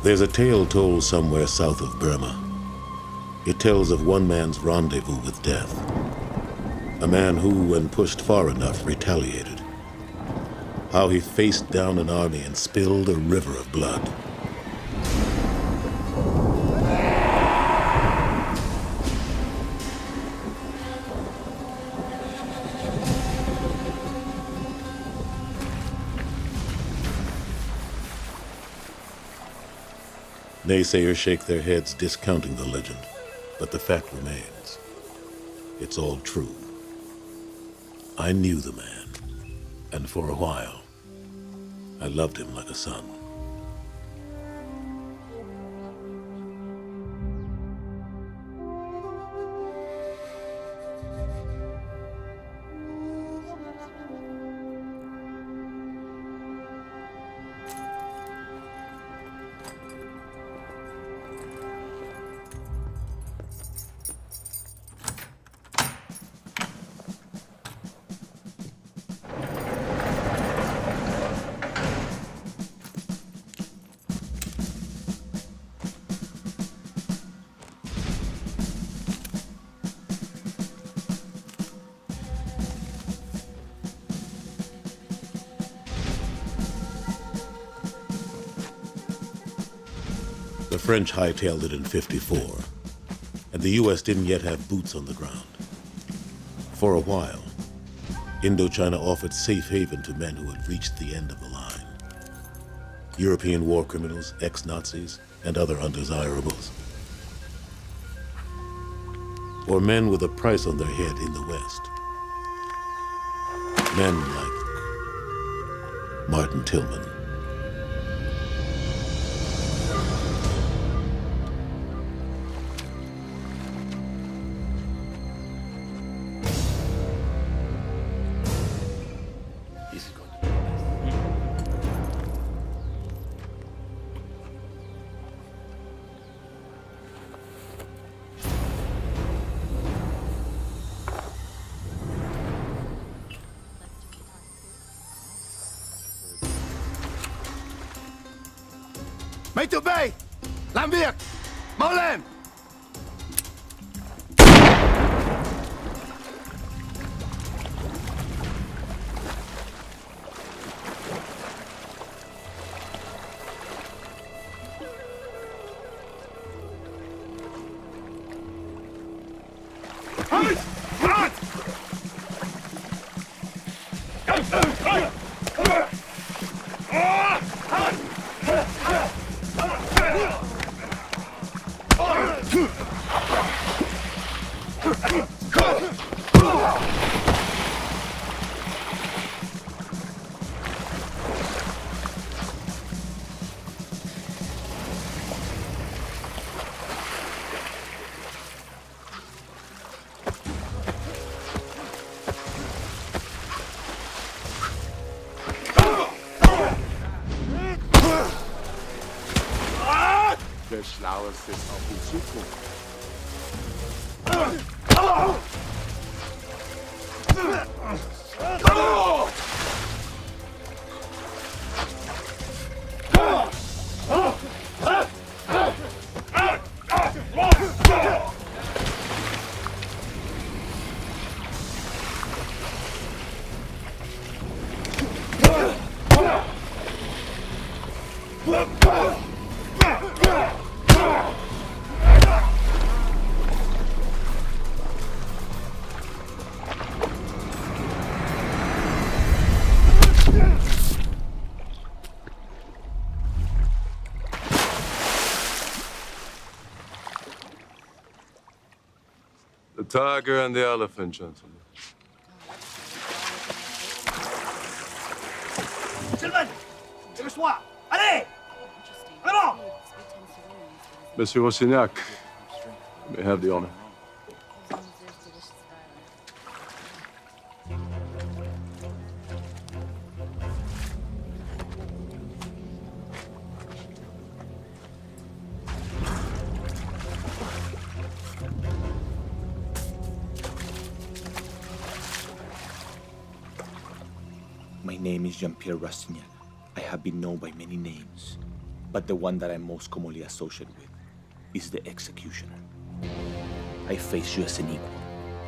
There's a tale told somewhere south of Burma. It tells of one man's rendezvous with death. A man who, when pushed far enough, retaliated. How he faced down an army and spilled a river of blood. Naysayers shake their heads, discounting the legend, but the fact remains. It's all true. I knew the man, and for a while, I loved him like a son. The French hightailed it in '54, and the U.S. didn't yet have boots on the ground. For a while, Indochina offered safe haven to men who had reached the end of the line. European war criminals, ex-Nazis, and other undesirables. Or men with a price on their head in the West. Men like Martin Tillman. Mấy tụi bay, làm việc, mau lên! Der Schlaueste ist auf die Zukunft. The tiger and the elephant, gentlemen. Gentlemen, dépêche-toi! Allez! Vraiment! Monsieur Rossignac, you may have the honor. My name is Jean-Pierre Rastignac. I have been known by many names. but the one that I'm most commonly associated with is the executioner. I face you as an equal.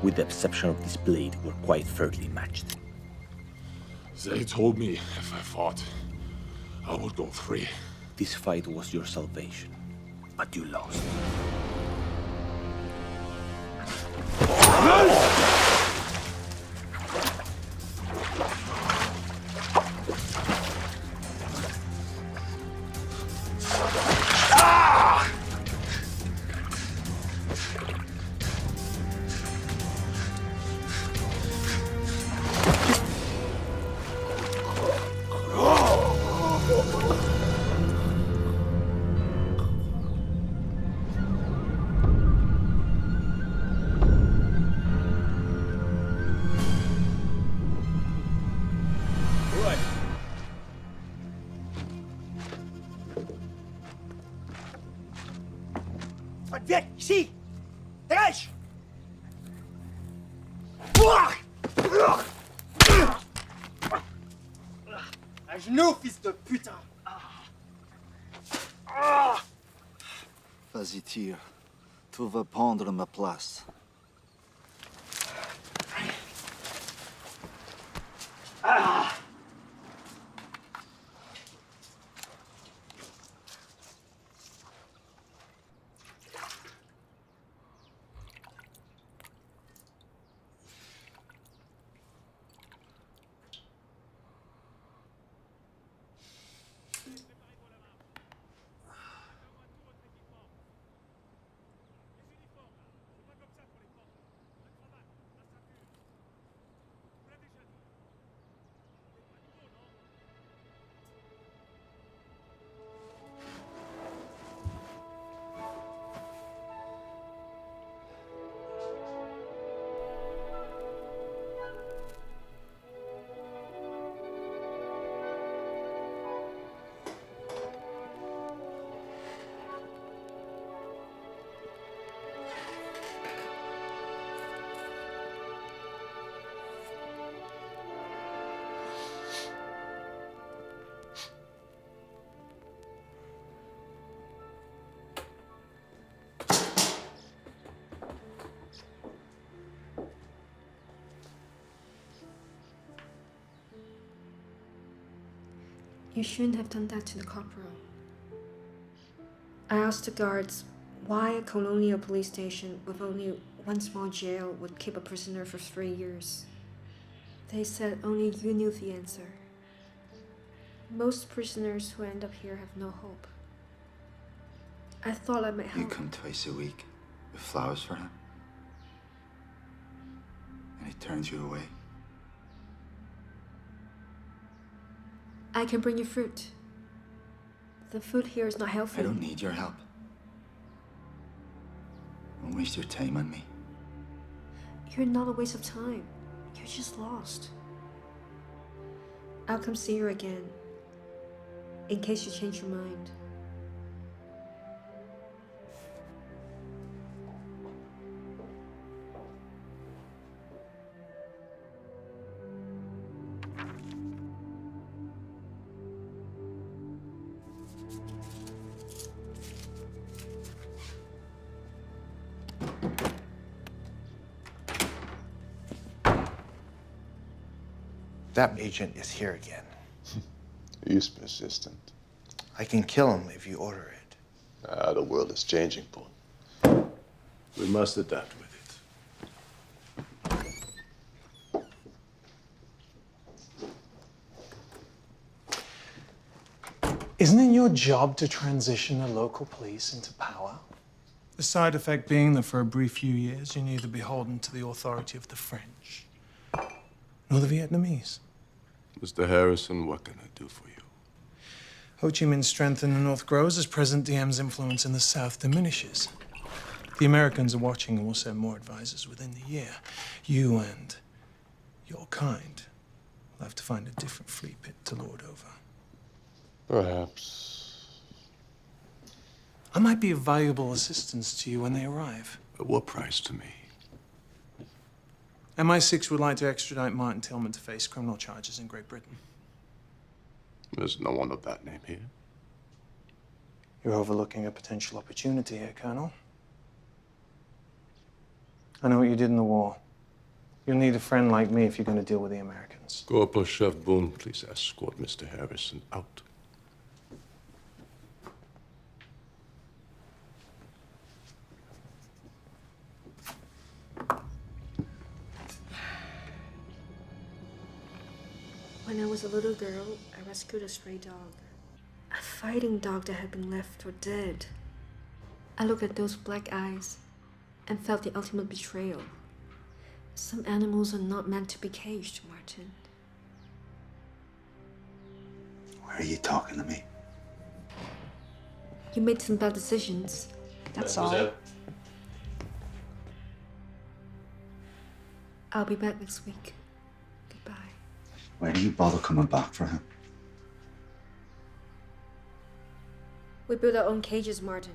With the exception of this blade, we're quite fairly matched. They told me if I fought, I would go free. This fight was your salvation, but you lost. Viens, ici! Dégage! À genoux, fils de putain! Vas-y, tire. Tu vas prendre ma place. You shouldn't have done that to the corporal. I asked the guards why a colonial police station with only one small jail would keep a prisoner for 3 years. They said only you knew the answer. Most prisoners who end up here have no hope. I thought I might help. You come twice a week with flowers for him. And he turns you away. I can bring you fruit. The food here is not healthy. I don't need your help. Don't waste your time on me. You're not a waste of time. You're just lost. I'll come see you again, in case you change your mind. That agent is here again. He's persistent. I can kill him if you order it. The world is changing, Paul. We must adapt with it. Isn't it your job to transition the local police into power? The side effect being that for a brief few years, you're neither beholden to the authority of the French nor the Vietnamese. Mr. Harrison, what can I do for you? Ho Chi Minh's strength in the North grows as President Diem's influence in the South diminishes. The Americans are watching and will send more advisors within the year. You and your kind will have to find a different flea pit to lord over. Perhaps. I might be of valuable assistance to you when they arrive. At what price to me? MI6 would like to extradite Martin Tillman to face criminal charges in Great Britain. There's no one of that name here. You're overlooking a potential opportunity here, Colonel. I know what you did in the war. You'll need a friend like me if you're going to deal with the Americans. Corporal Chef Boone, please escort Mr. Harrison out. When I was a little girl, I rescued a stray dog. A fighting dog that had been left for dead. I looked at those black eyes and felt the ultimate betrayal. Some animals are not meant to be caged, Martin. Why are you talking to me? You made some bad decisions. That's all. I'll be back next week. Goodbye. Why do you bother coming back for him? We build our own cages, Martin.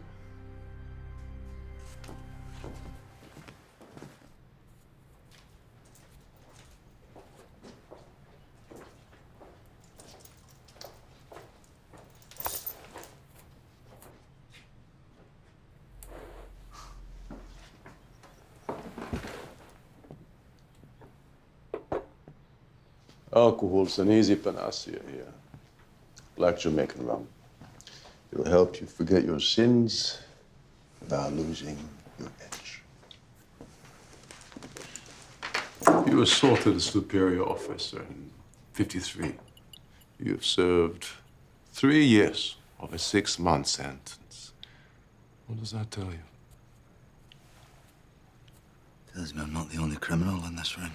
Alcohol's an easy panacea here. Black Jamaican rum. It'll help you forget your sins without losing your edge. You assaulted a superior officer in '53. You've served 3 years of a 6-month sentence. What does that tell you? Tells me I'm not the only criminal in this ring.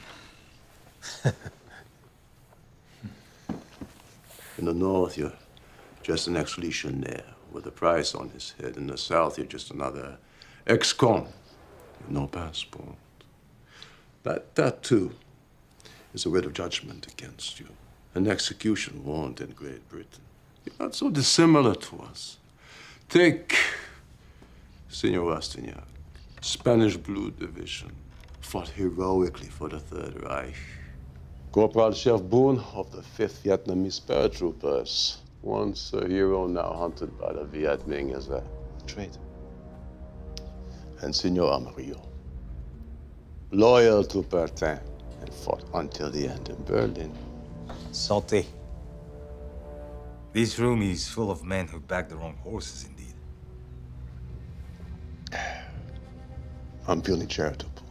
In the north, you're just an ex-legionnaire with a price on his head. In the south, you're just another ex-con with no passport. That too, is a writ of judgment against you. An execution warrant in Great Britain. You're not so dissimilar to us. Take Senor Rastignac, Spanish Blue Division, fought heroically for the Third Reich. Corporal Chef Boone of the 5th Vietnamese paratroopers. Once a hero, now hunted by the Viet Minh as a traitor. And Senor Amarillo, loyal to Bertin and fought until the end in Berlin. Salty. This room is full of men who back their own horses, indeed. I'm feeling charitable.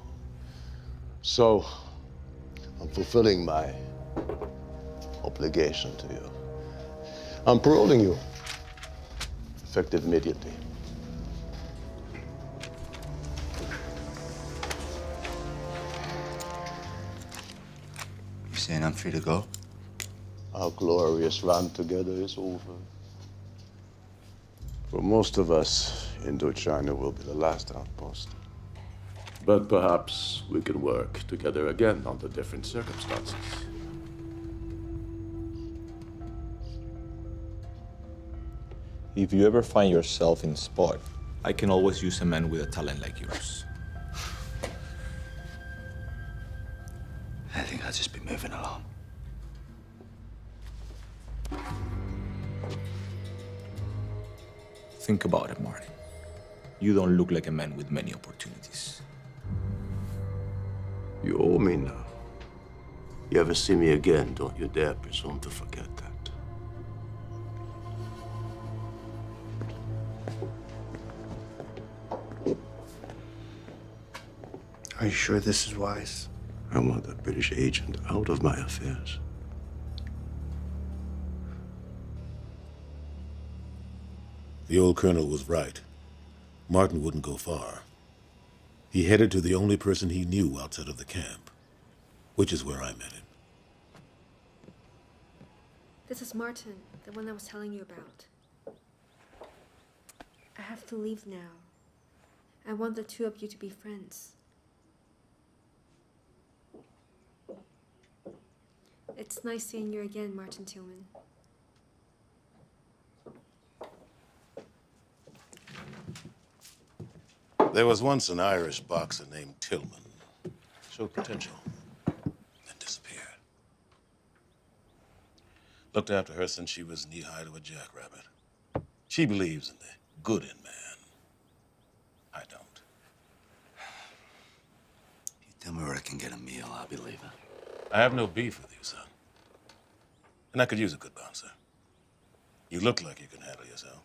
So, I'm fulfilling my obligation to you. I'm paroling you, effective immediately. You saying I'm free to go? Our glorious run together is over. For most of us, Indochina will be the last outpost. But perhaps we can work together again under different circumstances. If you ever find yourself in sport, I can always use a man with a talent like yours. I think I'll just be moving along. Think about it, Martin. You don't look like a man with many opportunities. You owe me now. You ever see me again, don't you dare presume to forget that. Are you sure this is wise? I want a British agent out of my affairs. The old colonel was right. Martin wouldn't go far. He headed to the only person he knew outside of the camp, which is where I met him. This is Martin, the one I was telling you about. I have to leave now. I want the two of you to be friends. It's nice seeing you again, Martin Tillman. There was once an Irish boxer named Tillman. Showed potential, then disappeared. Looked after her since she was knee-high to a jackrabbit. She believes in the good in man. I don't. You tell me where I can get a meal, I'll be leaving. I have no beef with you, son. And I could use a good bouncer. You look like you can handle yourself.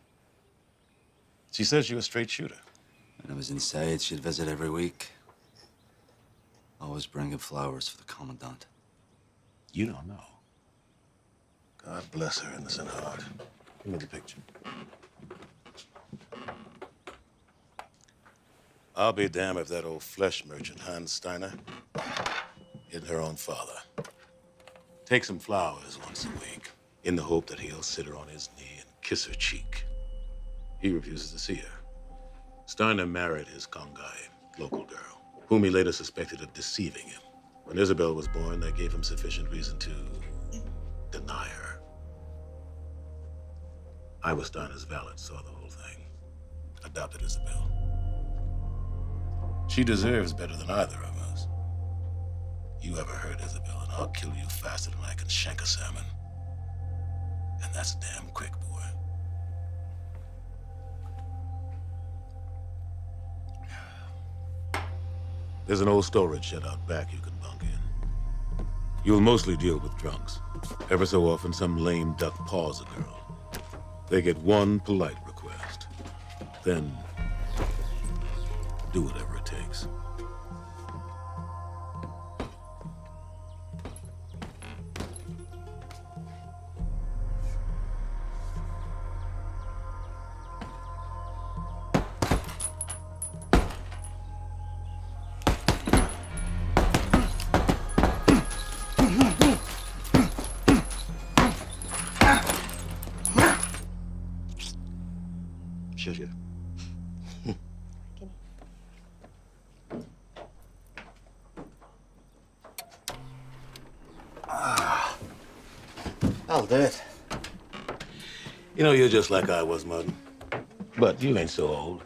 She says you're a straight shooter. When I was inside, she'd visit every week. Always bringing flowers for the commandant. You don't know. God bless her innocent heart. Give me the picture. I'll be damned if that old flesh merchant, Hans Steiner, hid her own father. Take some flowers once a week, in the hope that he'll sit her on his knee and kiss her cheek. He refuses to see her. Steiner married his Kongai, local girl, whom he later suspected of deceiving him. When Isabel was born, that gave him sufficient reason to deny her. I was Steiner's valet, saw the whole thing. Adopted Isabel. She deserves better than either of us. You ever hurt Isabel, and I'll kill you faster than I can shank a salmon. And that's damn quick, boy. There's an old storage shed out back you can bunk in. You'll mostly deal with drunks. Ever so often, some lame duck paws a girl. They get one polite request. Then, do whatever it takes. Sugar. I'll do it. You know, you're just like I was, Martin. But you ain't so old.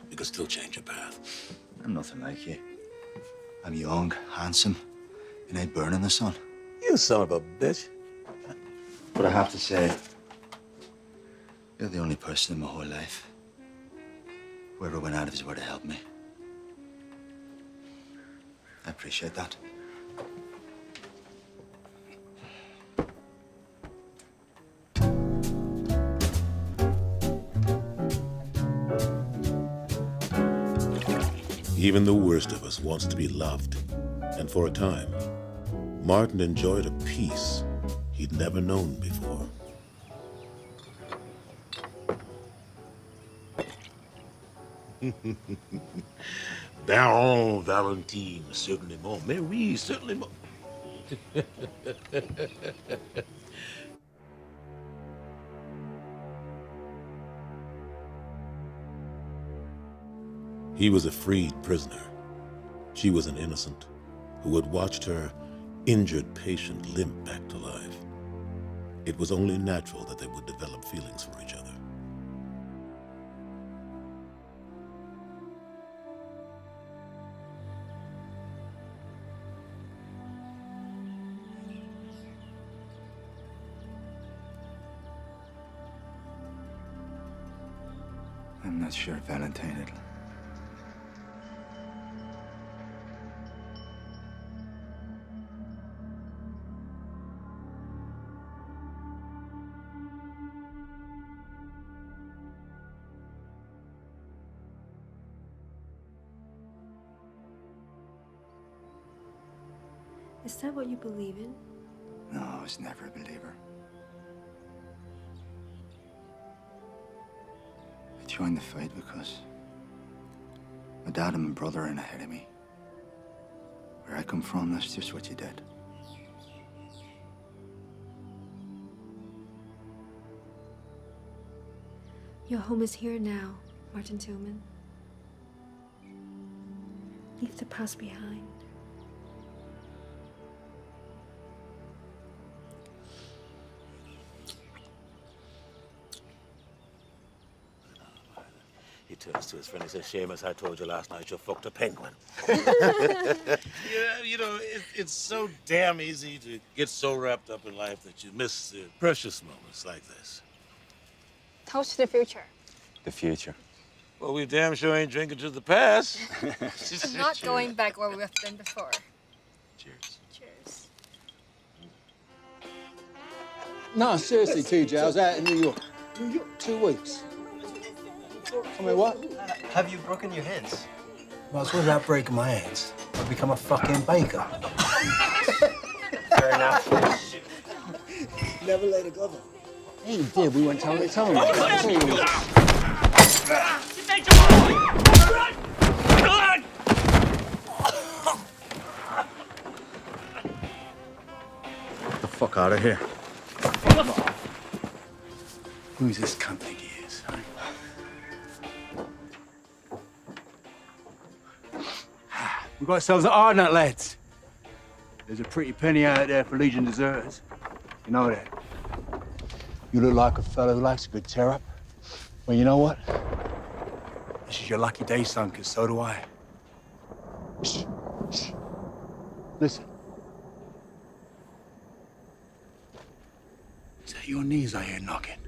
You can still change your path. I'm nothing like you. I'm young, handsome, and I burn in the sun. You son of a bitch. But I have to say, you're the only person in my whole life who ever went out of his way to help me. I appreciate that. Even the worst of us wants to be loved. And for a time, Martin enjoyed a peace he'd never known before. Baron Valentine, certainly more. Mary, certainly more. He was a freed prisoner. She was an innocent who had watched her injured patient limp back to life. It was only natural that they would develop feelings for each other. I'm not sure Valentine it'll. Is that what you believe in? No, I was never a believer. I joined the fight because my dad and my brother are in ahead of me. Where I come from, that's just what you did. Your home is here now, Martin Tillman. Leave the past behind. He turns to his friend and says, Seamus, I told you last night you fucked a penguin. It's so damn easy to get so wrapped up in life that you miss the precious moments like this. Toast to the future. the future. Well, we damn sure ain't drinking to the past. I'm not going back where we've been before. Cheers. Cheers. No, seriously, TJ, I was out in New York. 2 weeks. I mean, what? Have you broken your hands? Well, it's without breaking my hands. I've become a fucking baker. Fair enough. Never let it go, though. Hey, you did. We went telling What the fuck out of here. Who's this cunt think he is, huh? We got ourselves an hard nut, lads. There's a pretty penny out there for Legion deserters. You know that. You look like a fellow who likes a good tear-up. Well, you know what? This is your lucky day, son, because so do I. Shh, shh. Listen. Is that your knees I hear knocking?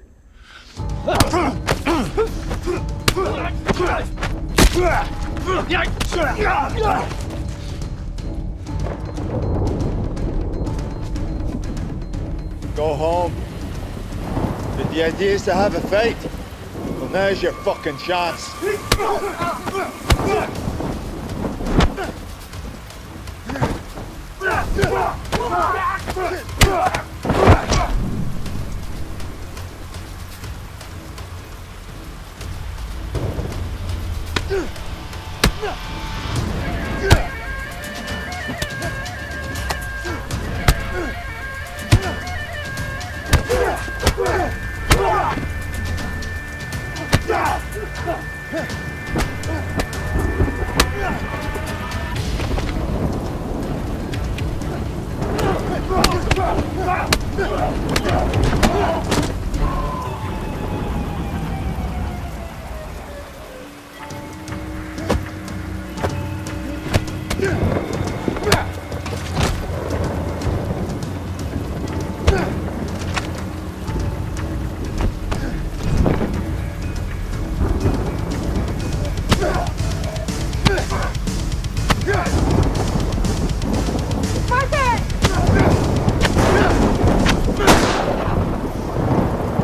Go home. But the idea is to have a fight. Well, now's your fucking chance.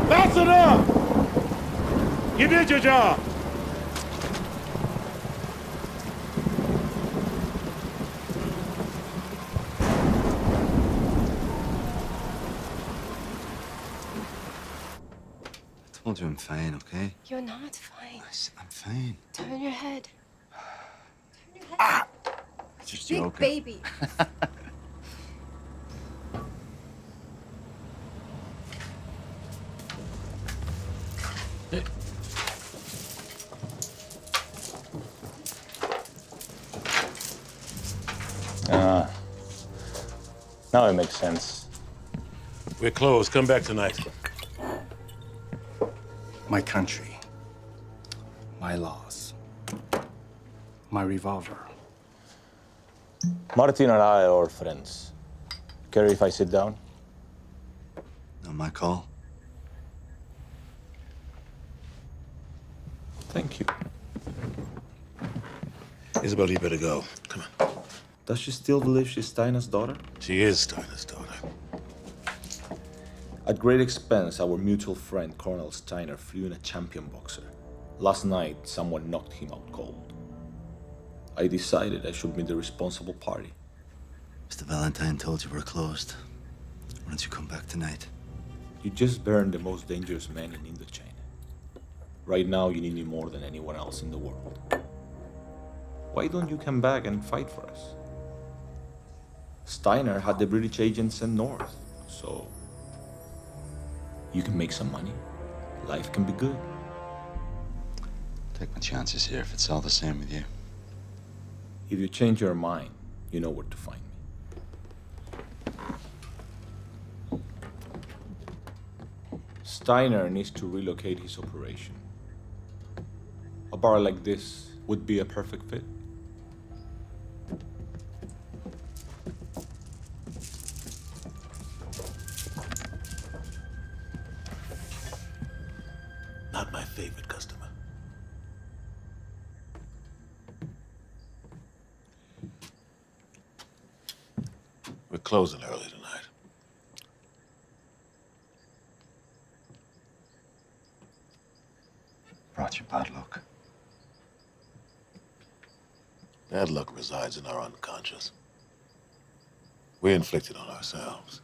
That's enough! You did your job. I told you I'm fine, okay? You're not fine. I'm fine. Turn your head. Turn your head. Just Big joking. baby. Now it makes sense. We're closed. Come back tonight. My country. My laws. My revolver. Martin and I are old friends. Care if I sit down? Not my call. Thank you. Isabel, you better go. Come on. Does she still believe she's Steiner's daughter? She is Steiner's daughter. At great expense, our mutual friend Colonel Steiner flew in a champion boxer. Last night, someone knocked him out cold. I decided I should meet the responsible party. Mr. Valentine told you we're closed. Why don't you come back tonight? You just burned the most dangerous man in Indochina. Right now, you need me more than anyone else in the world. Why don't you come back and fight for us? Steiner had the British agents sent north, so you can make some money. Life can be good. Take my chances here if it's all the same with you. If you change your mind, you know where to find me. Steiner needs to relocate his operation. A bar like this would be a perfect fit. Not my favorite customer. closing early tonight. Brought you bad luck. Bad luck resides in our unconscious. We inflict it on ourselves.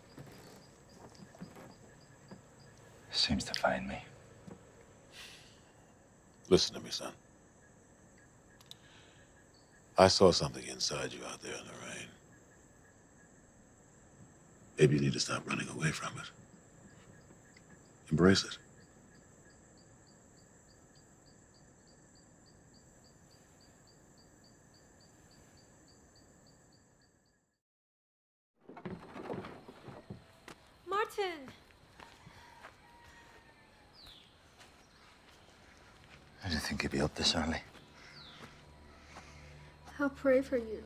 Seems to find me. Listen to me, son. I saw something inside you out there in the rain. Maybe you need to stop running away from it. Embrace it. Martin! I didn't think you'd be up this early. I'll pray for you.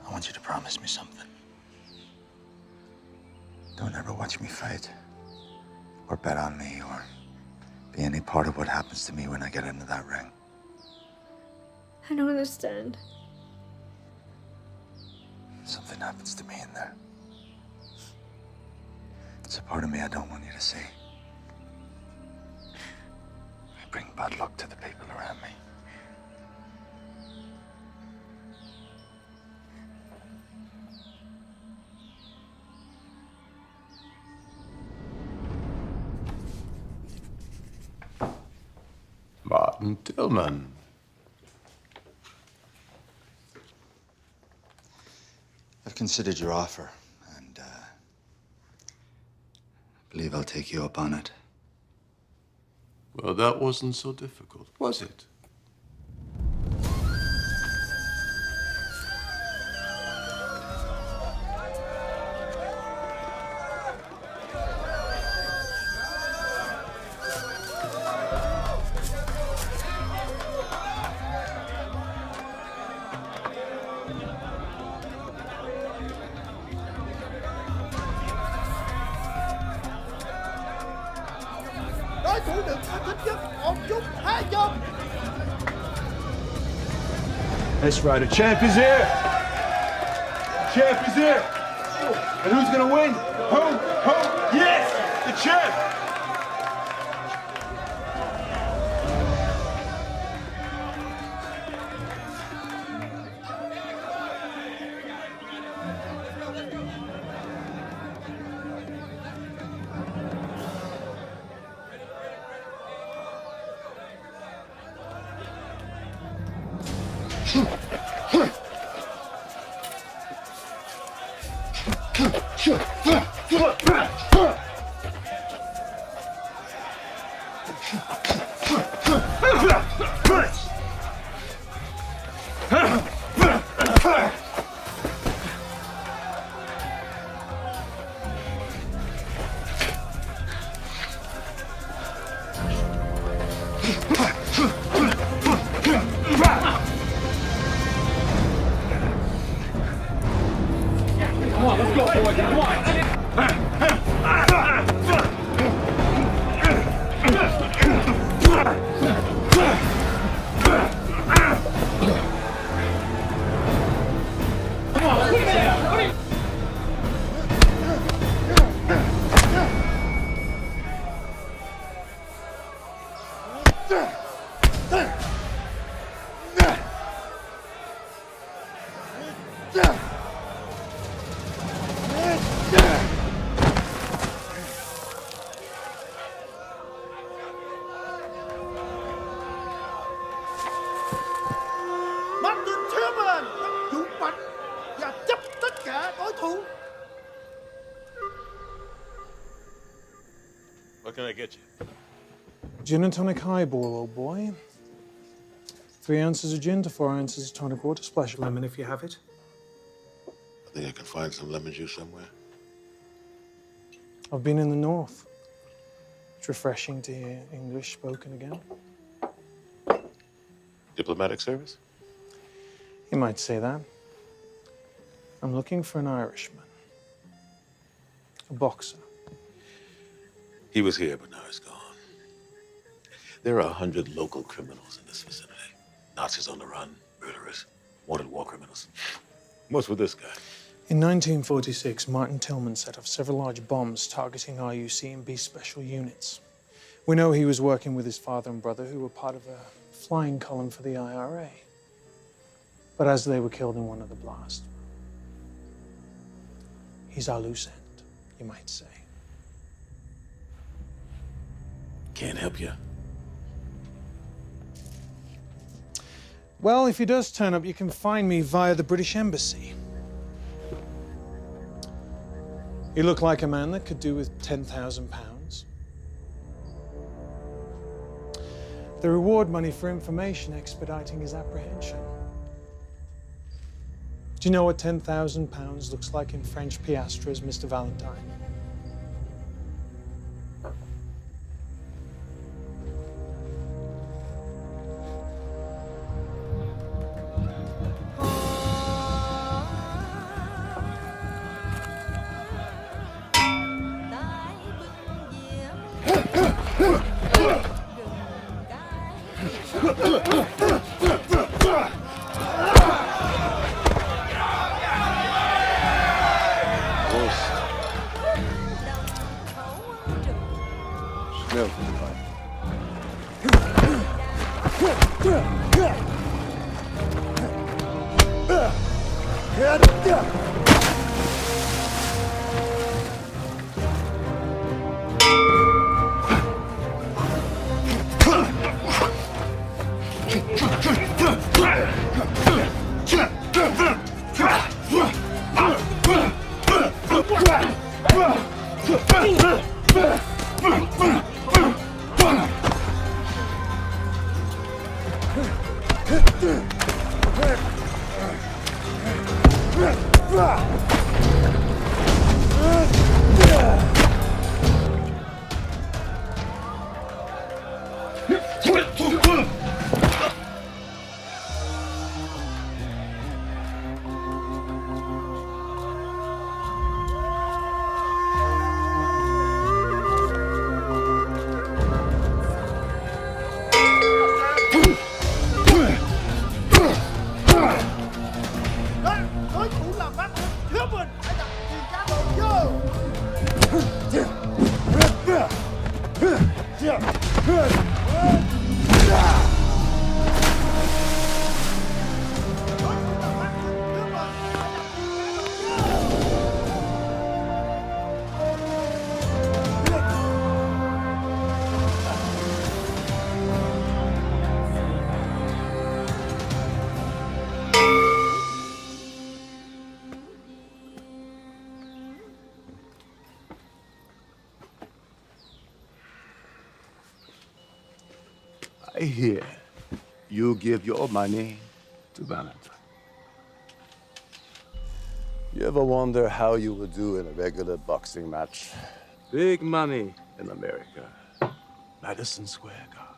I want you to promise me something. Don't ever watch me fight, or bet on me, or be any part of what happens to me when I get into that ring. I don't understand. Something happens to me in there. It's a part of me I don't want you to see. I bring bad luck to the people around me. Martin Tillman. I've considered your offer, and I believe I'll take you up on it. Well, that wasn't so difficult, was it? Đối thủ được yêu thích nhất, một chút hai chồng. That's right, the champ is here! Champ is here! And who's gonna win? Who? Yes! The champ! Martin Tillman, dũng mạnh và chấp tất cả đối thủ. What can I get you? Gin and tonic highball, old boy. 3 ounces of gin to 4 ounces of tonic water. Splash of lemon if you have it. I think I can find some lemon juice somewhere. I've been in the north. It's refreshing to hear English spoken again. Diplomatic service? You might say that. I'm looking for an Irishman. A boxer. He was here, but now he's gone. There are 100 local criminals in this vicinity. Nazis on the run, murderers. Wanted war criminals. What's with this guy? In 1946, Martin Tillman set off several large bombs targeting RUC and B special units. We know he was working with his father and brother, who were part of a flying column for the IRA. But as they were killed in one of the blasts, he's our loose end, you might say. Can't help you. Well, if he does turn up, you can find me via the British Embassy. You look like a man that could do with £10,000. The reward money for information expediting his apprehension. Do you know what £10,000 looks like in French piastres, Mr. Valentine? Đối thủ là Martin Tillman đã đặt tiền cá độ I hear you give your money to Valentine. You ever wonder how you would do in a regular boxing match? Big money in America. Madison Square Garden.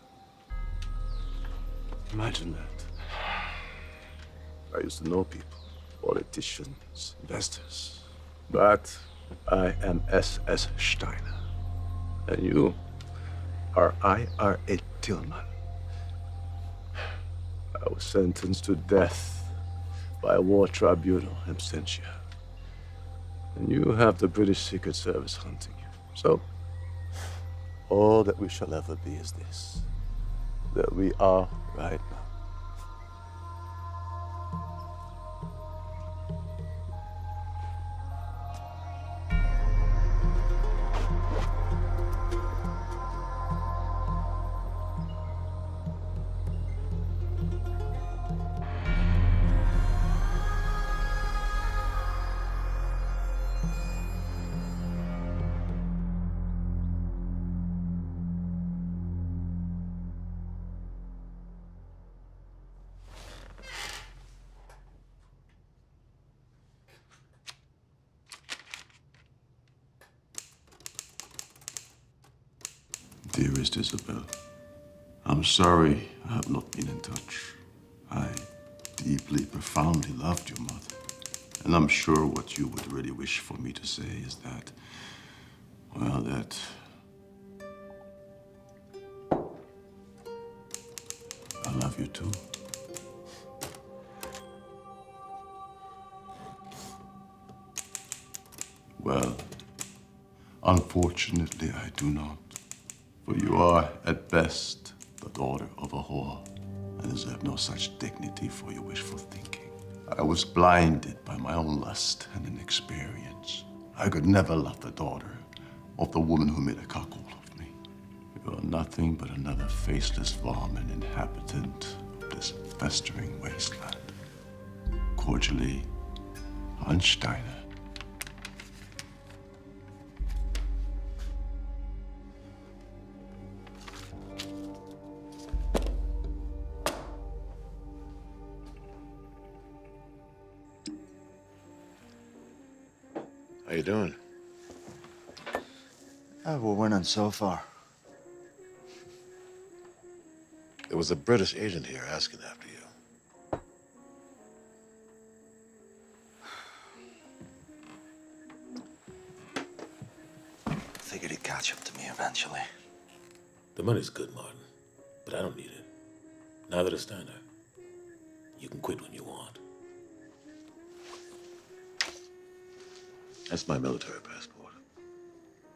Imagine that. I used to know people, politicians, investors. But I am S.S. Steiner. And you are IRA Tillman. I was sentenced to death by a war tribunal in absentia. And you have the British Secret Service hunting you. So, all that we shall ever be is this, that we are right now. Dearest Isabel, I'm sorry I have not been in touch. I deeply, profoundly loved your mother. And I'm sure what you would really wish for me to say is that, well, that I love you too. Unfortunately, I do not. For you are, at best, the daughter of a whore, and deserve no such dignity for your wishful thinking. I was blinded by my own lust and inexperience. I could never love the daughter of the woman who made a cuckold of me. You are nothing but another faceless varmint inhabitant of this festering wasteland. Cordially, Hans Steiner. How you doing? We're winning so far. There was a British agent here asking after you. Figured he'd catch up to me eventually. The money's good, Martin, but I don't need it. Neither does Steiner. You can quit when you want. That's my military passport.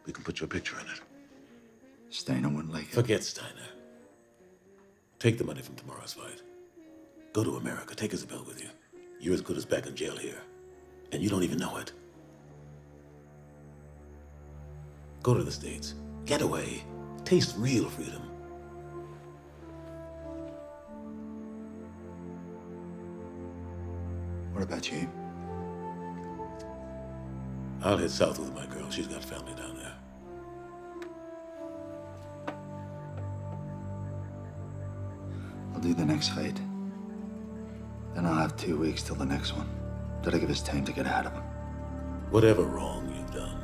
We can put your picture in it. Steiner wouldn't like it. Forget Steiner. Take the money from tomorrow's fight. Go to America. Take Isabel with you. You're as good as back in jail here. And you don't even know it. Go to the States. Get away. Taste real freedom. What about you? I'll head south with my girl. She's got family down there. I'll do the next fight. Then I'll have 2 weeks till the next one. That'll give us time to get ahead of him. Whatever wrong you've done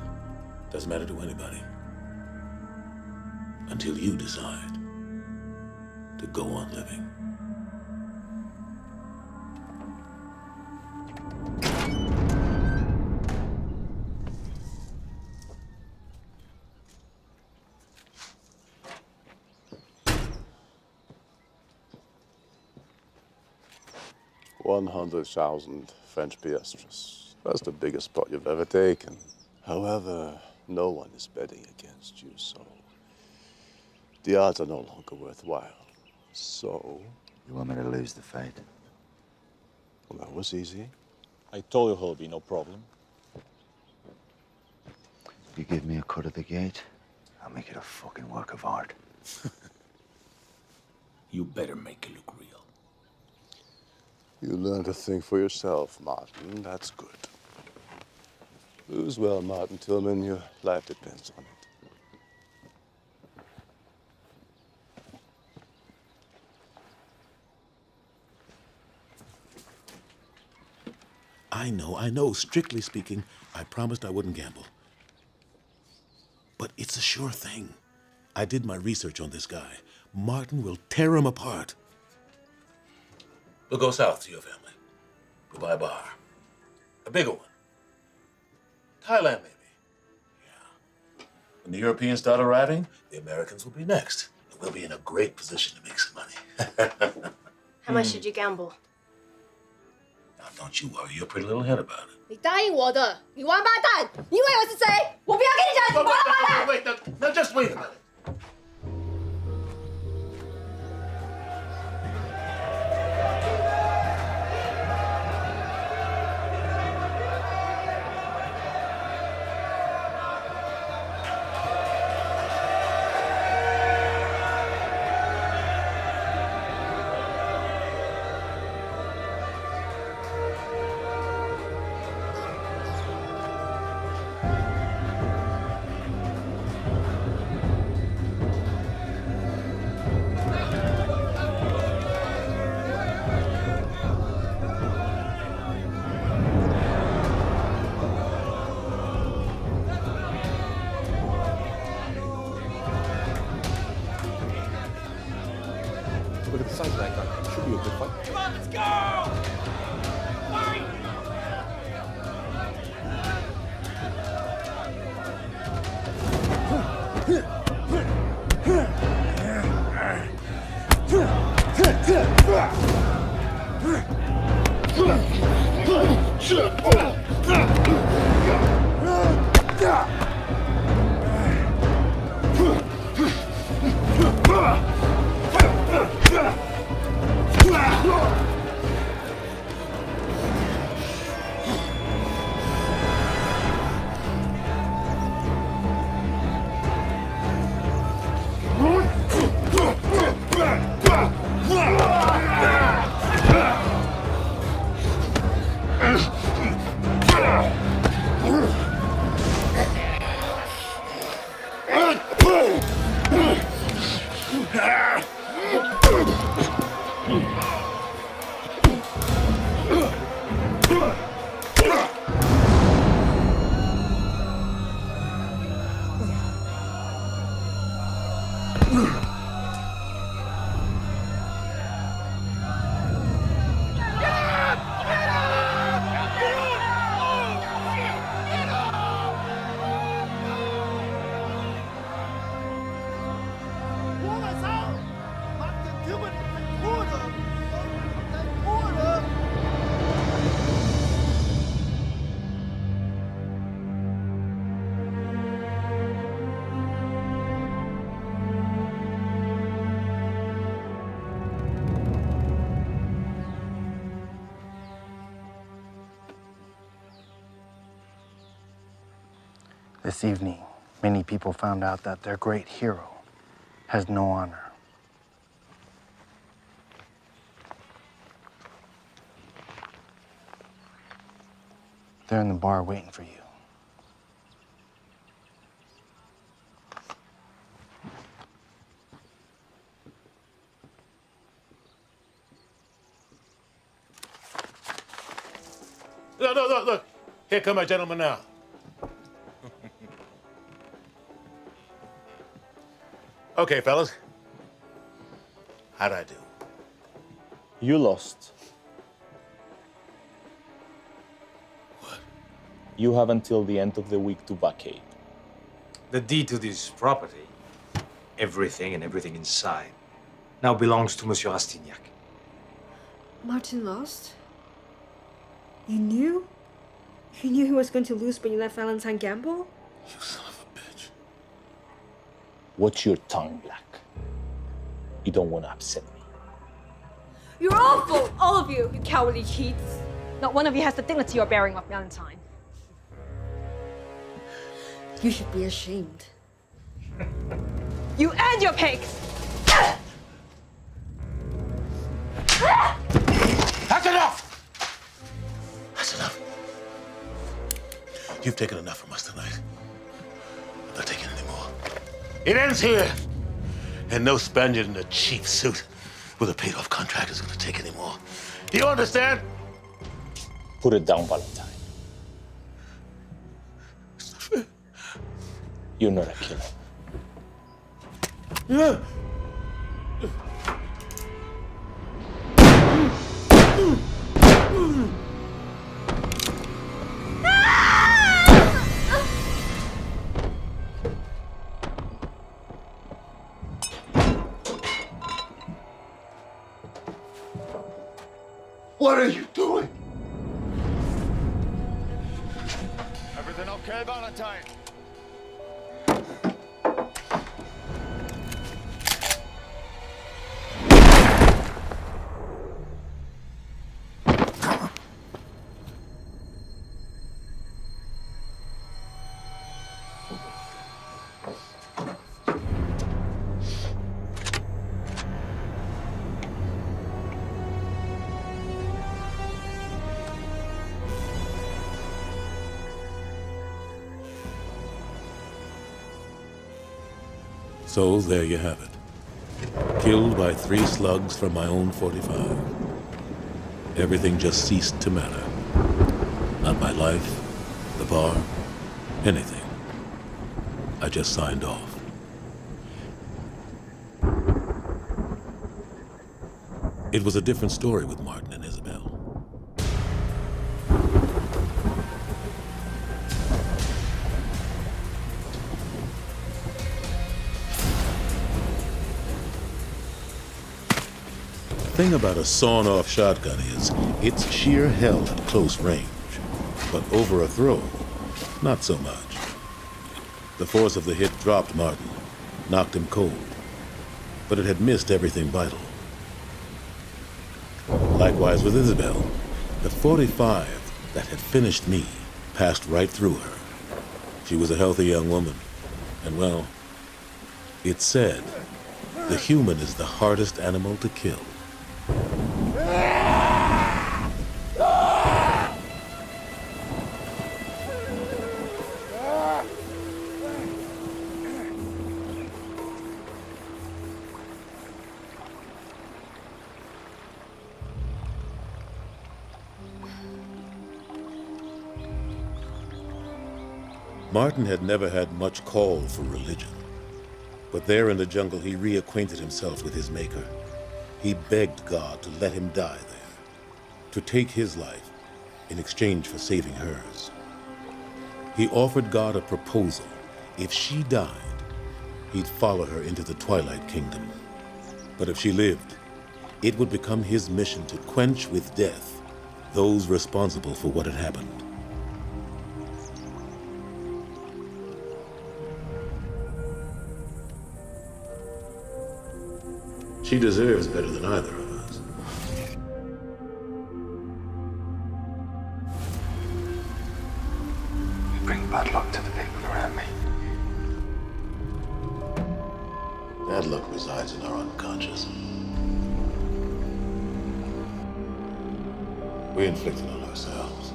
doesn't matter to anybody. Until you decide to go on living. 100,000 French piastres. That's the biggest pot you've ever taken. However, no one is betting against you, so the odds are no longer worthwhile. So... You want me to lose the fight? Well, that was easy. I told you it'll be no problem. You give me a cut of the gate, I'll make it a fucking work of art. You better make it look real. You learn to think for yourself, Martin. That's good. Lose well, Martin Tillman. Your life depends on it. I know. Strictly speaking, I promised I wouldn't gamble. But it's a sure thing. I did my research on this guy. Martin will tear him apart. We'll go south to your family. We'll buy a bar. A bigger one. Thailand, maybe. Yeah. When the Europeans start arriving, the Americans will be next. And we'll be in a great position to make some money. How much did you gamble? Now, don't you worry. You're a pretty little head about it. 你答应我的，你王八蛋！你以为我是谁？我不要跟你讲，你王八蛋！ Wait, no, just wait a minute. Look at the size of that guy. Should be a good fight. Come on, let's go! Fight! This evening, many people found out that their great hero has no honor. They're in the bar waiting for you. Look. Here come my gentleman now. Okay, fellas. How'd I do? You lost. What? You have until the end of the week to vacate. The deed to this property, everything and everything inside, now belongs to Monsieur Rastignac. Martin lost? You knew? You knew he was going to lose, but you let Valentine gamble? You son of a bitch. Watch your tongue, Black. You don't want to upset me. You're awful, all of you cowardly cheats. Not one of you has the dignity or bearing of Valentine. You should be ashamed. You and your pigs! That's enough! That's enough. You've taken enough from us tonight. I'm not taking any more. It ends here. And no Spaniard in a cheap suit with a paid-off contract is going to take any more. Do you understand? Put it down, Valentine. It's not fair. You're not a killer. Yeah. What are you doing? Everything okay, Valentine? So there you have it. Killed by 3 slugs from my own 45. Everything just ceased to matter. Not my life, the bar, anything. I just signed off. It was a different story with Martin and Isabel. The thing about a sawn-off shotgun is it's sheer hell at close range. But over a throw, not so much. The force of the hit dropped Martin, knocked him cold. But it had missed everything vital. Likewise with Isabel. The 45 that had finished me passed right through her. She was a healthy young woman. And well, it's said, the human is the hardest animal to kill. Martin had never had much call for religion, but there in the jungle he reacquainted himself with his maker. He begged God to let him die there, to take his life in exchange for saving hers. He offered God a proposal. If she died, he'd follow her into the Twilight Kingdom. But if she lived, it would become his mission to quench with death those responsible for what had happened. She deserves better than either of us. You bring bad luck to the people around me. Bad luck resides in our unconscious. We inflict it on ourselves.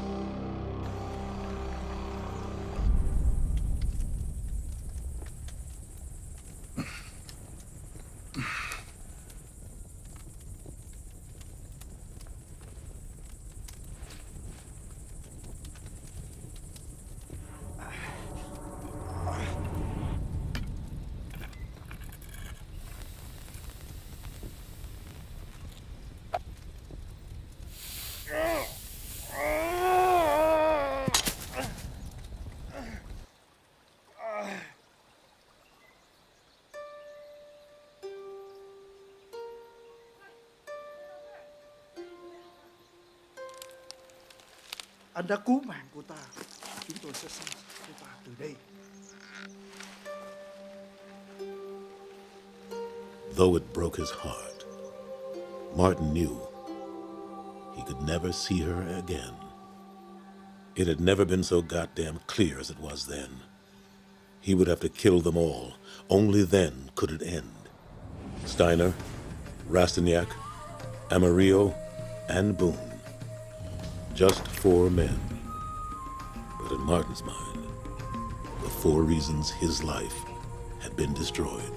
Anh đã cứu mạng của ta. Chúng tôi sẽ xem cô ta từ đây. Though it broke his heart, Martin knew he could never see her again. It had never been so goddamn clear as it was then. He would have to kill them all. Only then could it end. Steiner, Rastignac, Amarillo, and Boone. Just 4 men. But in Martin's mind, the 4 reasons his life had been destroyed.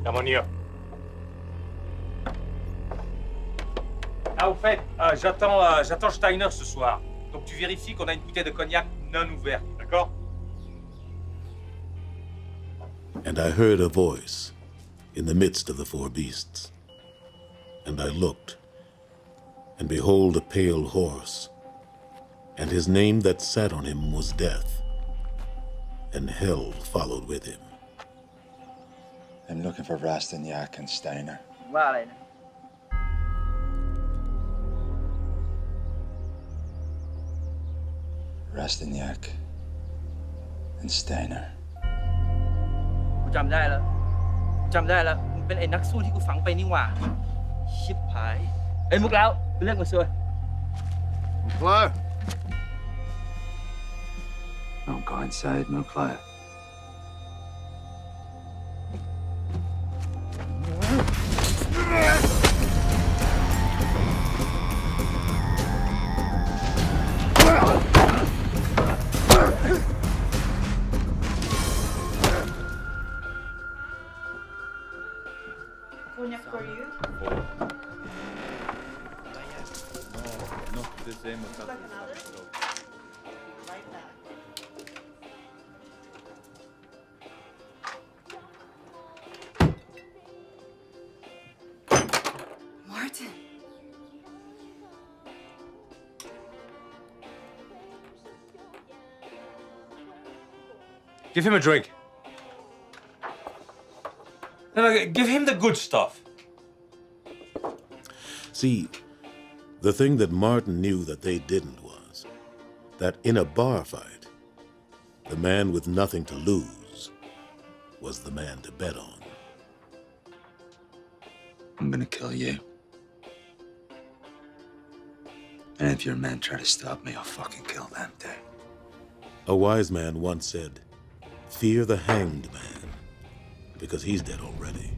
Come on here. Ah, au fait, j'attends Steiner ce soir. Donc tu vérifies qu'on a une bouteille de cognac non ouverte, d'accord? And I heard a voice in the midst of the 4 beasts. And I looked, and behold a pale horse, and his name that sat on him was Death, and hell followed with him. I'm looking for Rastignac and Steiner. ว่าอะไรนะ Rastignac and Steiner. กูจำได้แล้วมึงเป็นไอ้นักสู้ที่กูฝังไปนี่หว่า ชิบหายไอ้มุกแล้วไปเรื่องมาซวย McClure. Don't go inside, McClure. Martin. Give him a drink. No, give him the good stuff. See, the thing that Martin knew that they didn't was that in a bar fight, the man with nothing to lose was the man to bet on. I'm gonna kill you. And if your men try to stop me, I'll fucking kill them too. A wise man once said, "Fear the hanged man, because he's dead already."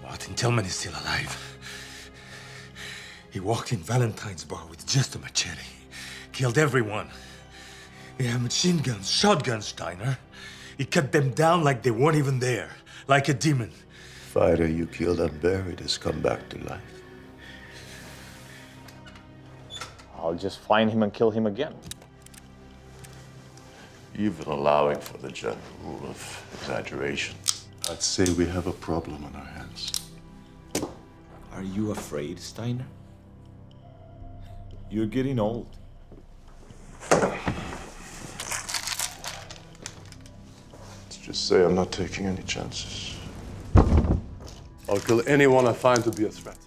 Martin Tillman is still alive. He walked in Valentine's bar with just a machete. Killed everyone. He had machine guns, shotguns, Steiner. He cut them down like they weren't even there. Like a demon. Fighter you killed and buried has come back to life. I'll just find him and kill him again. Even allowing for the general rule of exaggeration, I'd say we have a problem on our hands. Are you afraid, Steiner? You're getting old. Let's just say I'm not taking any chances. I'll kill anyone I find to be a threat.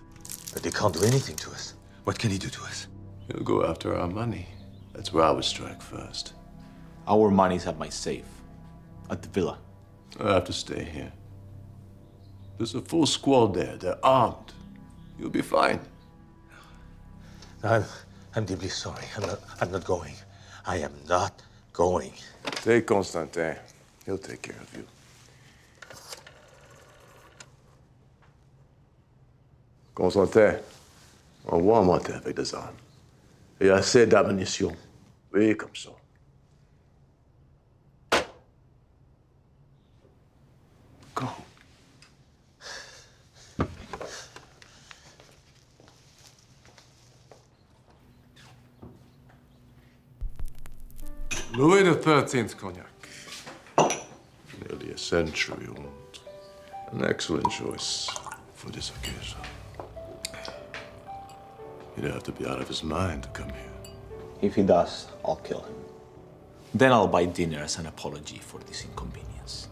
But he can't do anything to us. What can he do to us? He'll go after our money. That's where I would strike first. Our money's at my safe. At the villa. I have to stay here. There's a full squad there. They're armed. You'll be fine. I'm deeply sorry. I'm not going. I am not going. Take Constantin. He'll take care of you. Constantin, envoie-moi avec des armes. Et assez d'ammunition. Oui, comme ça. Go. Louis XIII cognac. Nearly a century old. An excellent choice for this occasion. He'd have to be out of his mind to come here. If he does, I'll kill him. Then I'll buy dinner as an apology for this inconvenience.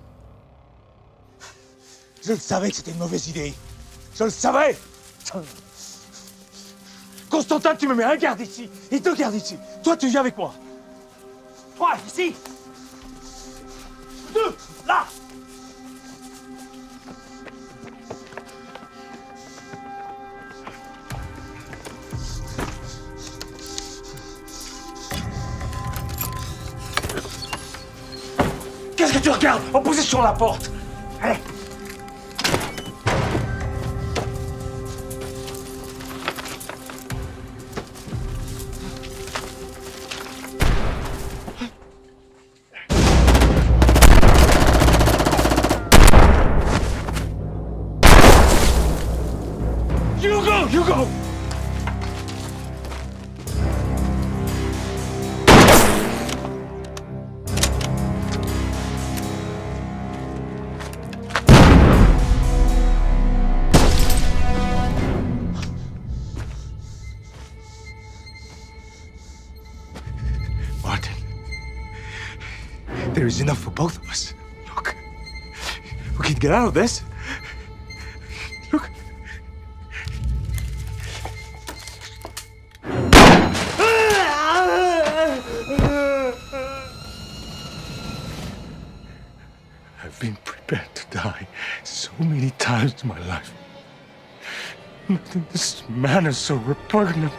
Je le savais que c'était une mauvaise idée. Je le savais. Constantin, tu me mets un garde ici et deux gardes ici. Toi, tu viens avec moi. Toi, ici. Deux, là. Qu'est-ce que tu regardes? En position la porte. Allez. You go! There is enough for both of us. Look, we can get out of this. Look. I've been prepared to die so many times in my life. Nothing this man is so repugnant.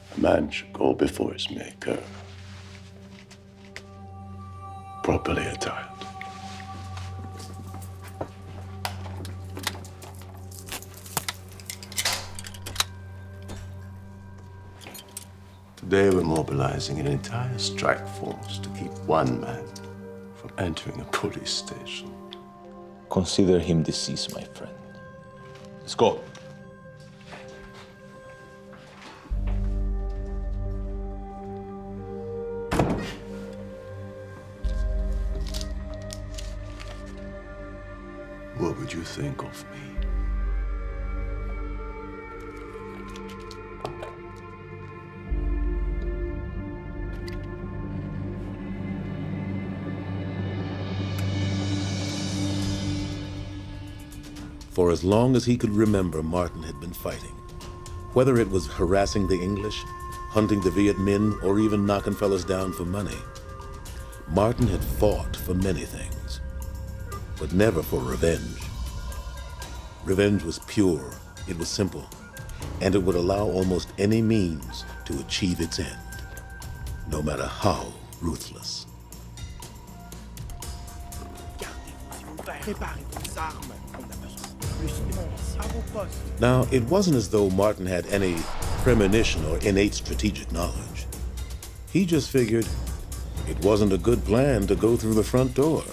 A man should go before his maker, properly attired. Today we're mobilizing an entire strike force to keep one man from entering a police station. Consider him deceased, my friend. Let's go. What would you think of me? For as long as he could remember, Martin had been fighting. Whether it was harassing the English, hunting the Viet Minh, or even knocking fellas down for money, Martin had fought for many things, but never for revenge. Revenge was pure, it was simple, and it would allow almost any means to achieve its end, no matter how ruthless. Now, it wasn't as though Martin had any premonition or innate strategic knowledge. He just figured it wasn't a good plan to go through the front door.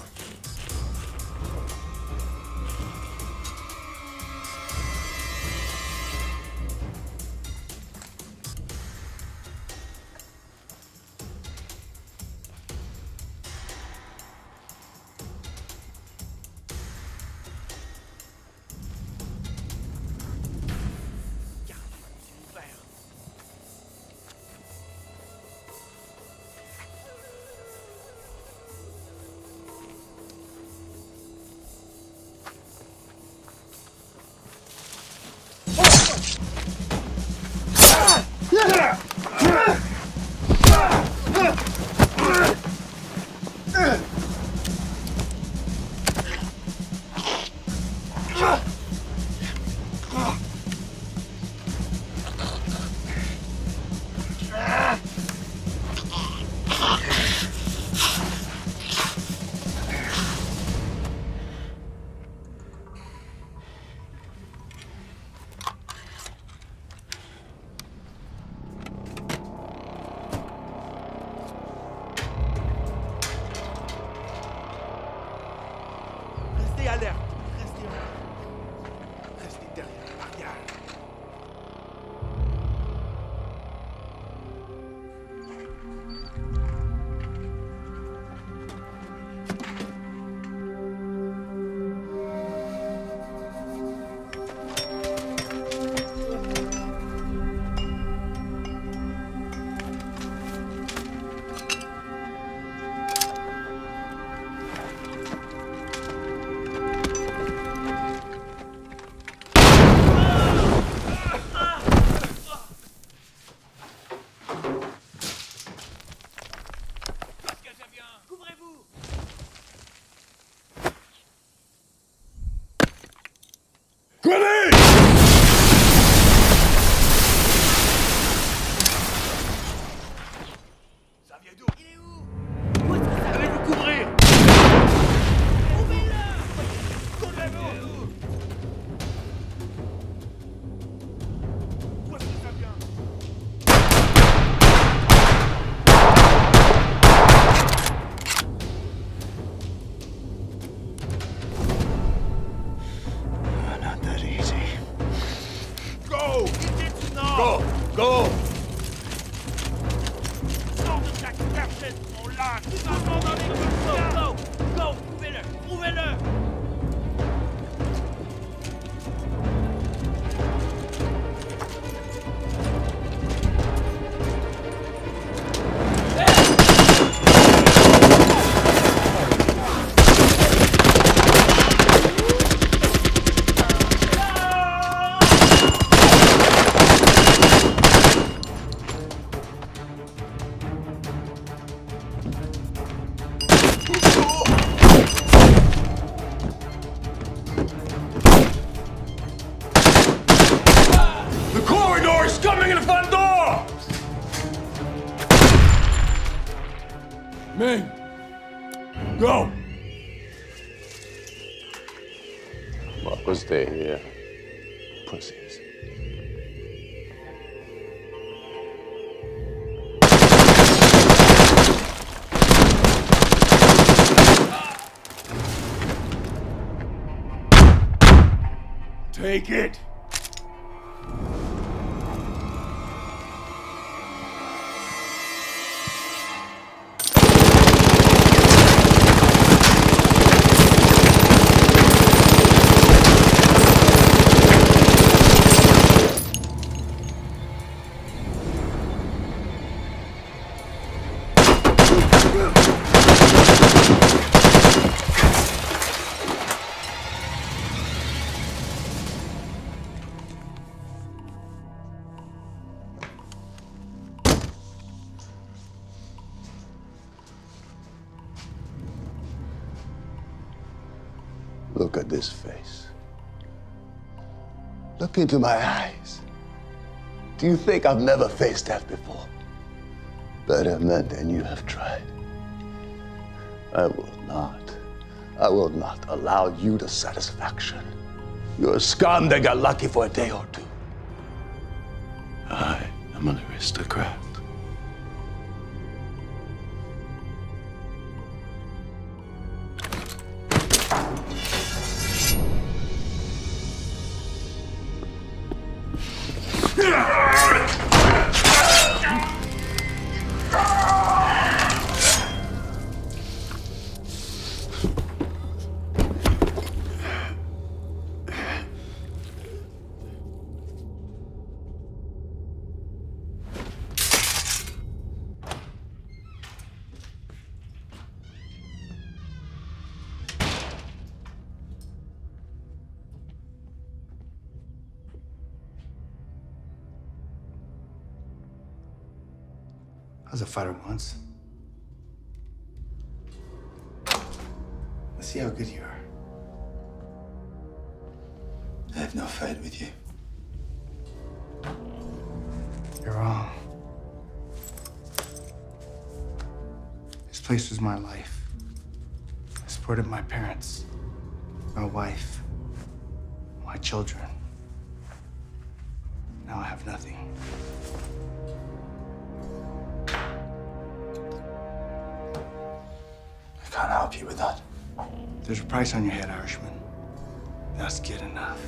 Restez alerte. Restez derrière. Arrière. Go! Go! Trouvez-le! The corridor is coming in the front door! Ming! Go! Marco, stay here. Pussies. Take it! Look at this face. Look into my eyes. Do you think I've never faced death before? Better men than you have tried. I will not allow you the satisfaction. You're a scum that got lucky for a day or two. I am an aristocrat. I was a fighter once. Let's see how good you are. I have no fight with you. You're wrong. This place was my life. I supported my parents, my wife, my children. Now I have nothing. I can't help you with that. There's a price on your head, Irishman. That's good enough.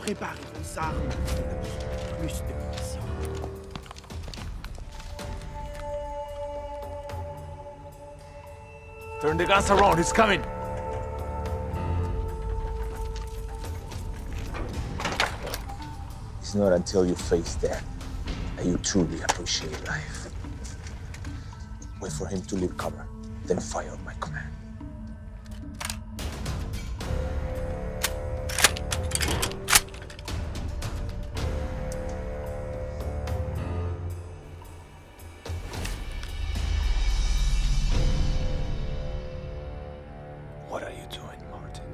Préparez vos armes. Plus de munitions. Turn the guns around, he's coming. It's not until you face death that you truly appreciate life. Wait for him to leave cover, then fire on my command. What are you doing, Martin?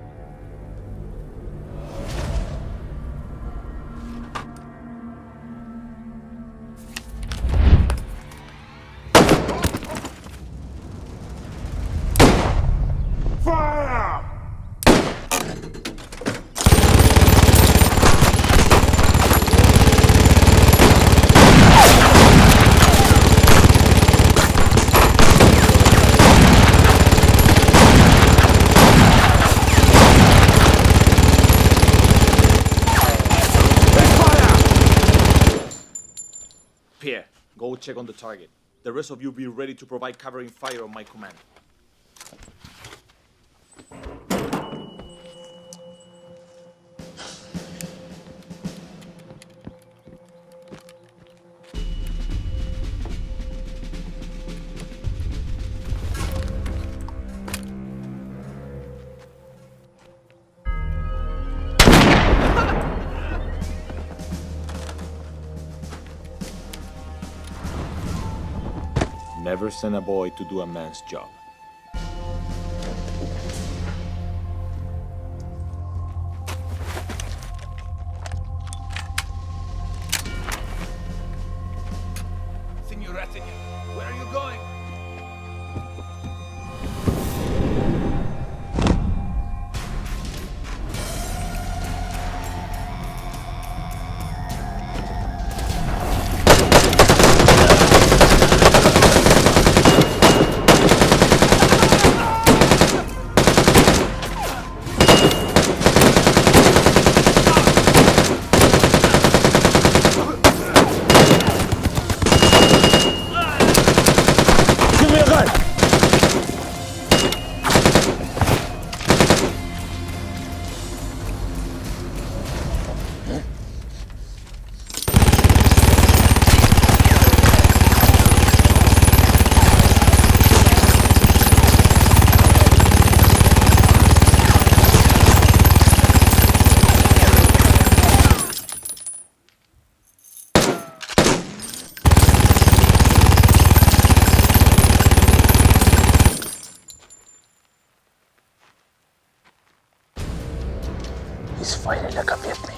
Fire! Pierre, go check on the target. The rest of you be ready to provide covering fire on my command. Never send a boy to do a man's job. Senor Ratignolle, where are you going? Give me a gun! He's fighting like a Vietnam.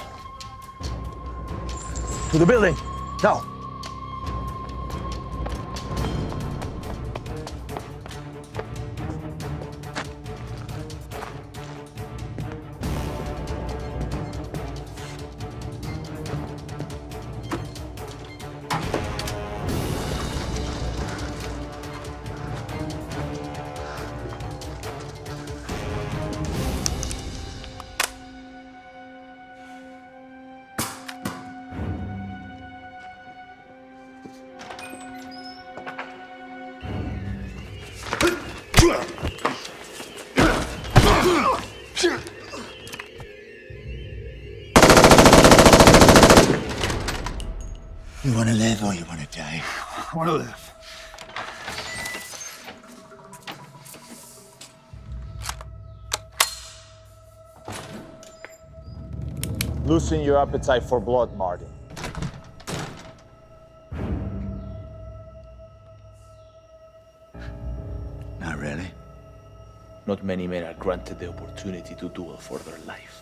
To the building, now! I want to live. Loosen your appetite for blood, Martin. Not really. Not many men are granted the opportunity to duel for their life.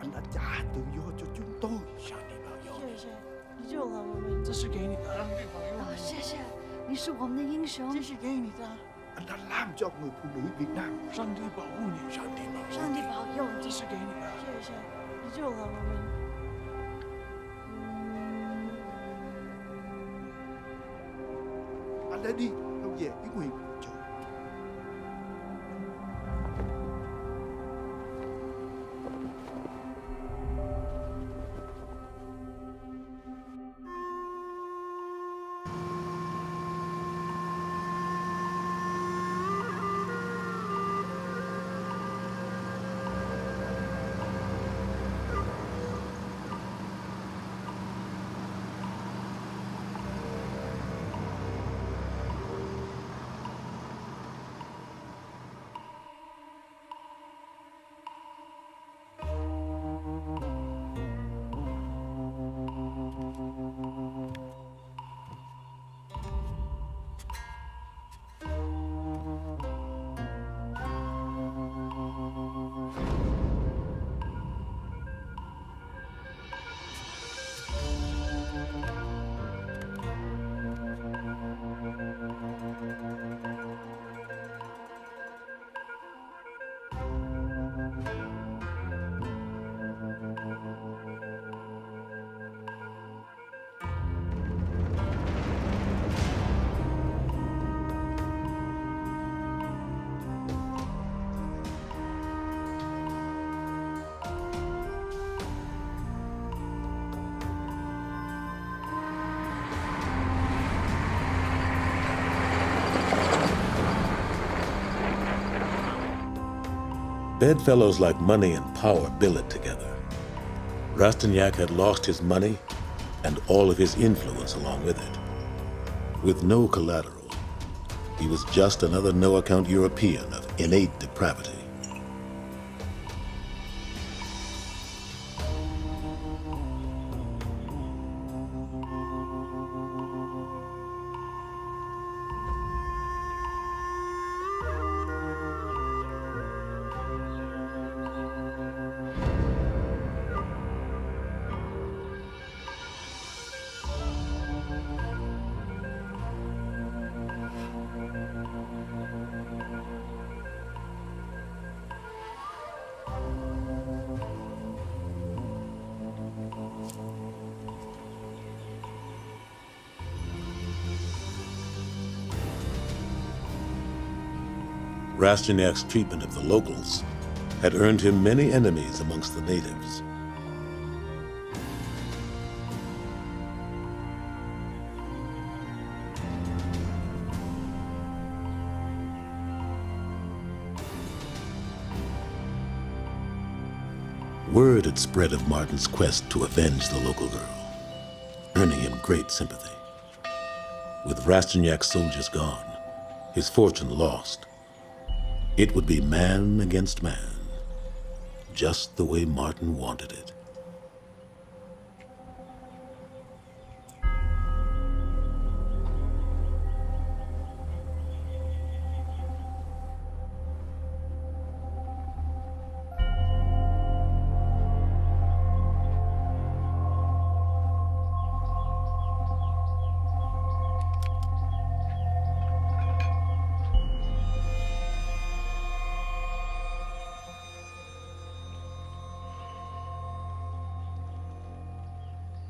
Anh đã trả tự do cho chúng tôi. 谢谢，你救了我们。这是给你的，谢谢，你是我们的英雄。这是给你的。 Anh đã làm cho người phụ nữ Việt Nam. 上帝保佑你，上帝保佑。这是给你的，谢谢，你救了我们。 Anh đã đi đâu về cái nguyện của trời. Bedfellows like money and power billet together. Rastignac had lost his money and all of his influence along with it. With no collateral, he was just another no-account European of innate depravity. Rastignac's treatment of the locals had earned him many enemies amongst the natives. Word had spread of Martin's quest to avenge the local girl, earning him great sympathy. With Rastignac's soldiers gone, his fortune lost, it would be man against man, just the way Martin wanted it.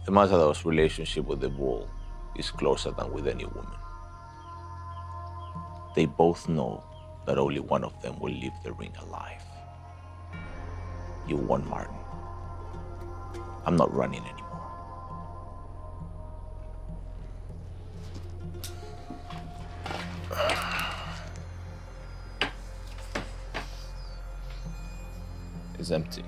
The Matador's relationship with the bull is closer than with any woman. They both know that only one of them will leave the ring alive. You won, Martin. I'm not running anymore. It's empty.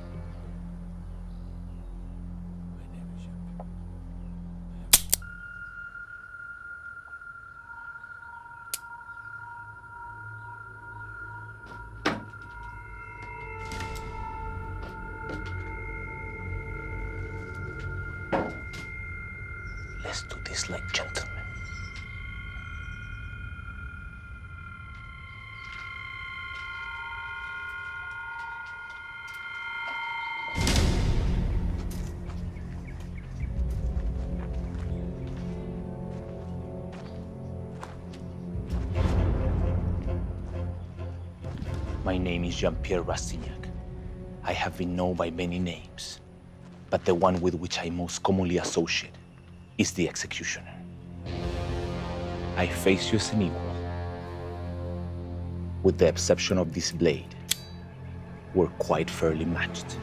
Let's do this like gentlemen. My name is Jean-Pierre Rastignac. I have been known by many names, but the one with which I most commonly associate is the executioner. I face you as an equal. With the exception of this blade, we're quite fairly matched.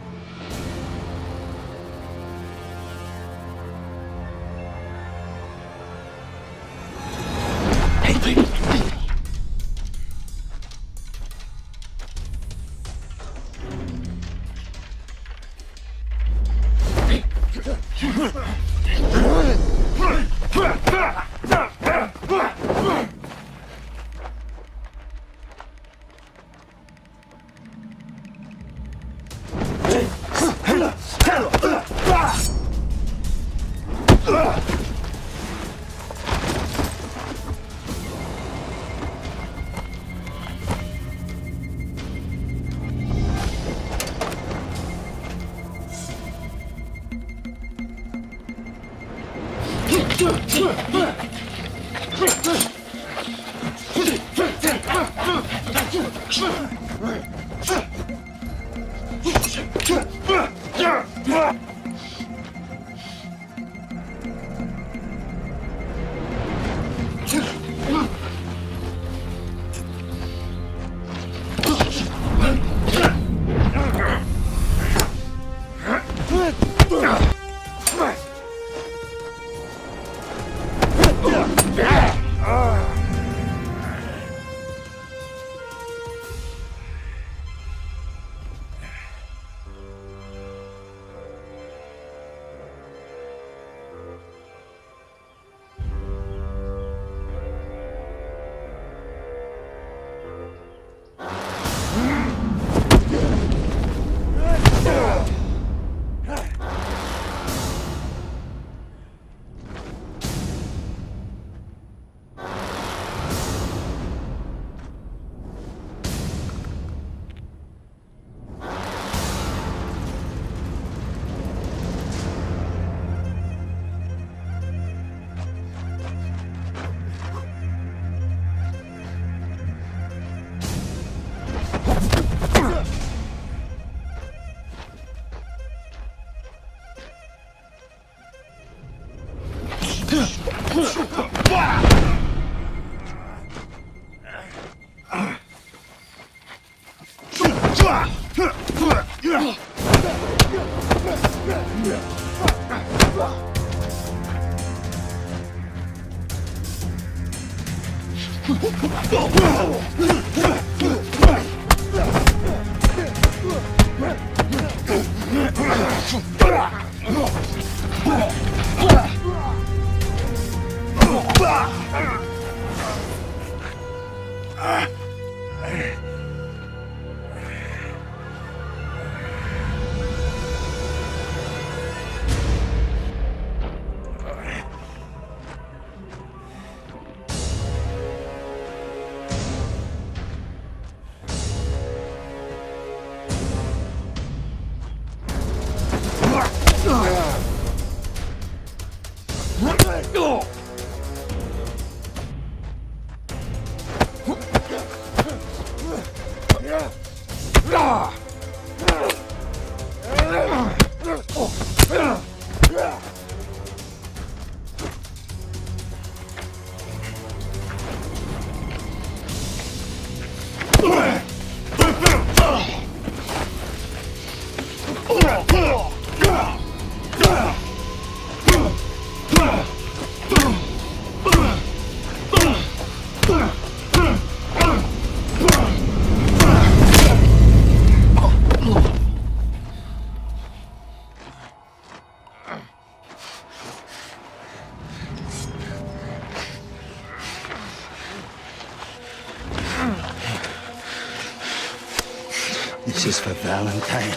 This is for Valentine.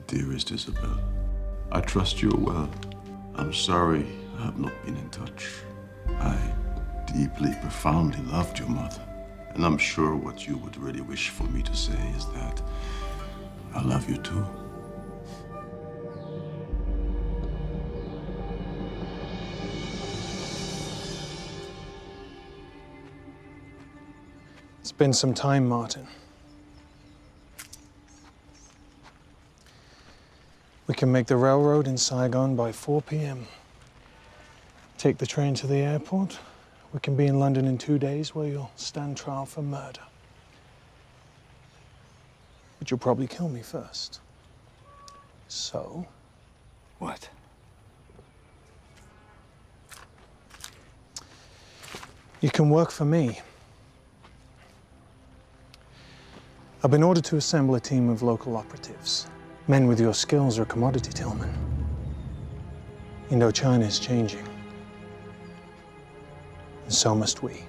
Dearest Isabel, I trust you well. I'm sorry I have not been in touch. I deeply, profoundly loved your mother. And I'm sure what you would really wish for me to say is that I love you too. It's been some time, Martin. We can make the railroad in Saigon by 4 p.m. Take the train to the airport. We can be in London in 2 days where you'll stand trial for murder. But you'll probably kill me first. So? What? You can work for me. I've been ordered to assemble a team of local operatives. Men with your skills are commodity, Tillman. Indochina is changing. And so must we.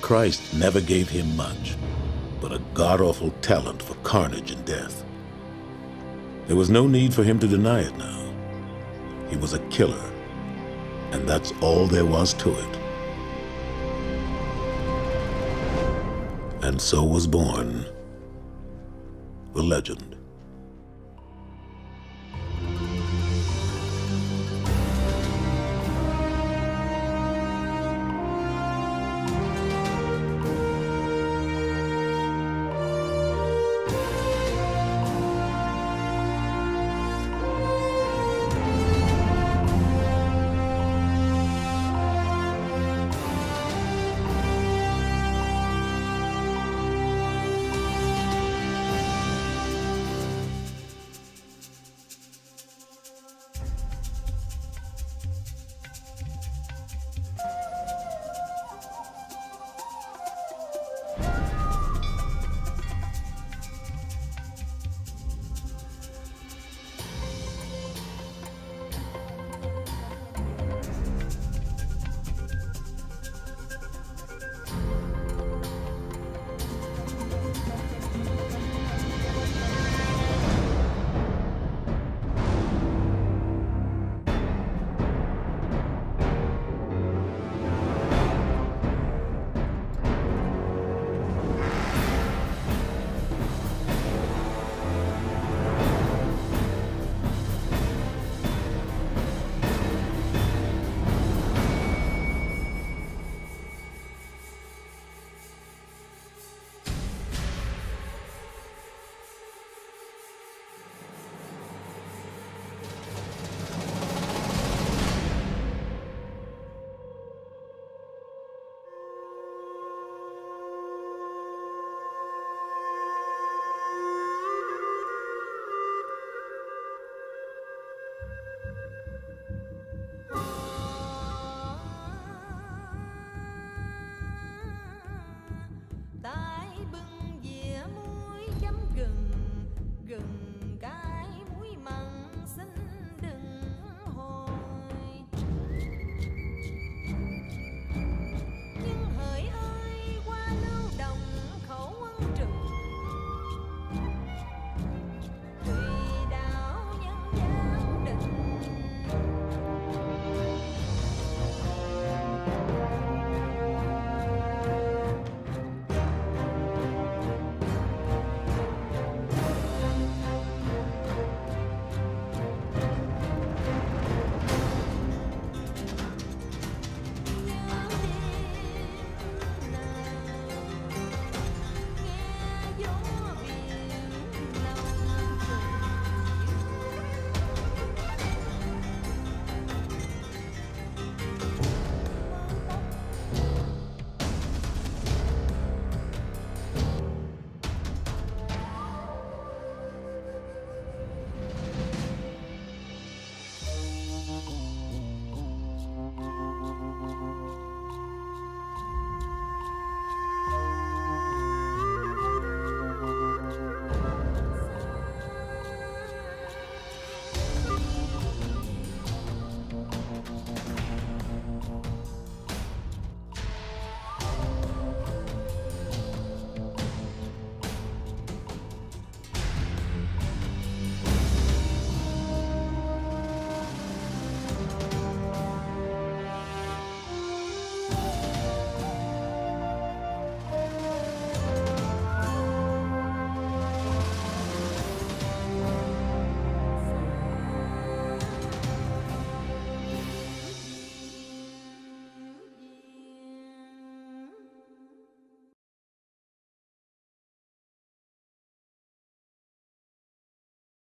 Christ never gave him much, but a god-awful talent for carnage and death. There was no need for him to deny it now. He was a killer, and that's all there was to it. And so was born the legend.